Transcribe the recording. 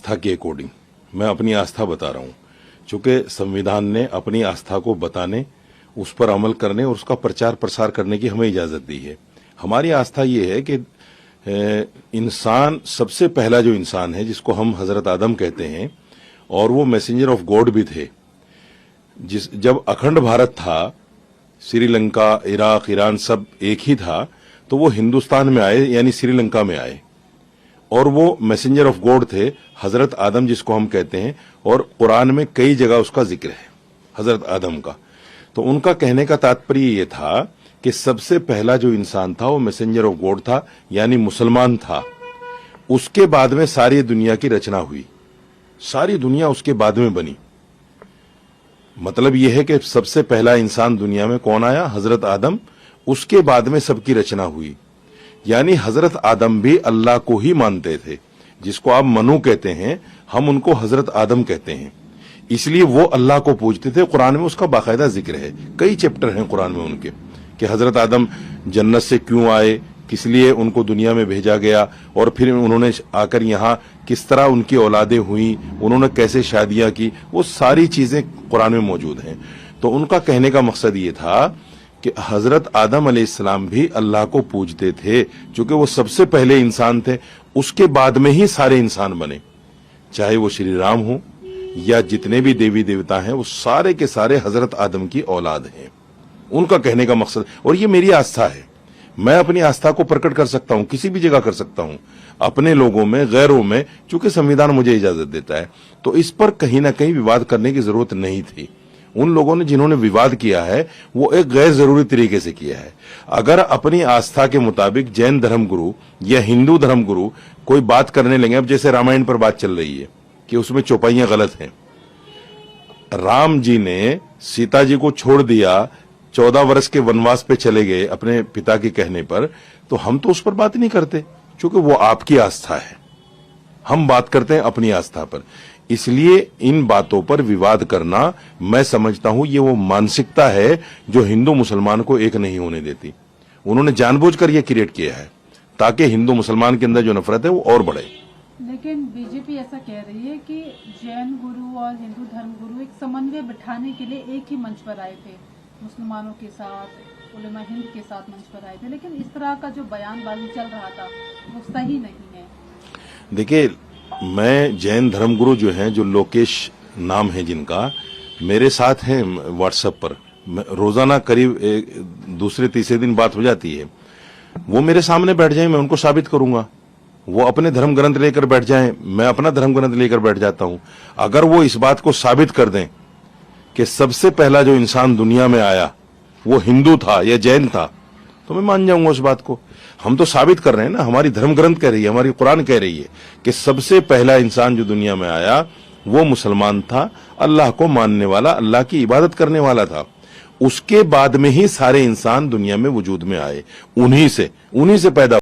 आस्था के अकॉर्डिंग मैं अपनी आस्था बता रहा हूं, चूंकि संविधान ने अपनी आस्था को बताने, उस पर अमल करने और उसका प्रचार प्रसार करने की हमें इजाजत दी है। हमारी आस्था ये है कि इंसान सबसे पहला जो इंसान है, जिसको हम हजरत आदम कहते हैं, और वो मैसेंजर ऑफ गॉड भी थे। जब अखंड भारत था, श्रीलंका, इराक, ईरान सब एक ही था, तो वो हिंदुस्तान में आए, यानी श्रीलंका में आए, और वो मैसेंजर ऑफ गॉड थे, हजरत आदम जिसको हम कहते हैं, और कुरान में कई जगह उसका जिक्र है हजरत आदम का। तो उनका कहने का तात्पर्य ये था कि सबसे पहला जो इंसान था वो मैसेंजर ऑफ गॉड था, यानी मुसलमान था। उसके बाद में सारी दुनिया की रचना हुई, सारी दुनिया उसके बाद में बनी। मतलब यह है कि सबसे पहला इंसान दुनिया में कौन आया? हजरत आदम। उसके बाद में सबकी रचना हुई, यानी हजरत आदम भी अल्लाह को ही मानते थे। जिसको आप मनु कहते हैं, हम उनको हजरत आदम कहते हैं, इसलिए वो अल्लाह को पूजते थे। कुरान में उसका बाकायदा जिक्र है, कई चैप्टर हैं कुरान में उनके, कि हजरत आदम जन्नत से क्यों आए, किस लिए उनको दुनिया में भेजा गया, और फिर उन्होंने आकर यहाँ किस तरह उनकी औलादें हुई, उन्होंने कैसे शादियां की, वो सारी चीजें कुरान में मौजूद हैं। तो उनका कहने का मकसद ये था कि हजरत आदम अलैहिस्सलाम भी अल्लाह को पूजते थे, क्योंकि वो सबसे पहले इंसान थे। उसके बाद में ही सारे इंसान बने, चाहे वो श्री राम हो या जितने भी देवी देवता हैं, वो सारे के सारे हजरत आदम की औलाद हैं। उनका कहने का मकसद, और ये मेरी आस्था है, मैं अपनी आस्था को प्रकट कर सकता हूं, किसी भी जगह कर सकता हूं, अपने लोगों में, गैरों में, चूंकि संविधान मुझे इजाजत देता है। तो इस पर कहीं ना कहीं विवाद करने की जरूरत नहीं थी। उन लोगों ने जिन्होंने विवाद किया है वो एक गैर जरूरी तरीके से किया है। अगर अपनी आस्था के मुताबिक जैन धर्मगुरु या हिंदू धर्मगुरु कोई बात करने लगे, अब जैसे रामायण पर बात चल रही है कि उसमें चौपाइयां गलत हैं, राम जी ने सीता जी को छोड़ दिया, 14 वर्ष के वनवास पे चले गए अपने पिता के कहने पर, तो हम तो उस पर बात नहीं करते, क्योंकि वो आपकी आस्था है। हम बात करते हैं अपनी आस्था पर। इसलिए इन बातों पर विवाद करना, मैं समझता हूं ये वो मानसिकता है जो हिंदू मुसलमान को एक नहीं होने देती। उन्होंने जानबूझकर यह क्रिएट किया है ताकि हिंदू मुसलमान के अंदर जो नफरत है वो और बढ़े। लेकिन बीजेपी ऐसा कह रही है कि जैन गुरु और हिंदू धर्म गुरु एक समन्वय बिठाने के लिए एक ही मंच पर आए थे, मुसलमानों के साथ, उलेमा हिंद के साथ मंच पर आए थे। लेकिन इस तरह का जो बयानबाजी चल रहा था वो सही नहीं है। देखिए, मैं जैन धर्मगुरु जो हैं, जो लोकेश नाम है जिनका, मेरे साथ हैं व्हाट्सएप पर, रोजाना करीब दूसरे तीसरे दिन बात हो जाती है। वो मेरे सामने बैठ जाएं, मैं उनको साबित करूंगा। वो अपने धर्म ग्रंथ लेकर बैठ जाएं, मैं अपना धर्म ग्रंथ लेकर बैठ जाता हूं। अगर वो इस बात को साबित कर दें कि सबसे पहला जो इंसान दुनिया में आया वो हिंदू था या जैन था, तो मैं मान जाऊंगा उस बात को। हम तो साबित कर रहे हैं ना, हमारी धर्म ग्रंथ कह रही है, हमारी कुरान कह रही है कि सबसे पहला इंसान जो दुनिया में आया वो मुसलमान था, अल्लाह को मानने वाला, अल्लाह की इबादत करने वाला था। उसके बाद में ही सारे इंसान दुनिया में वजूद में आए, उन्हीं से पैदा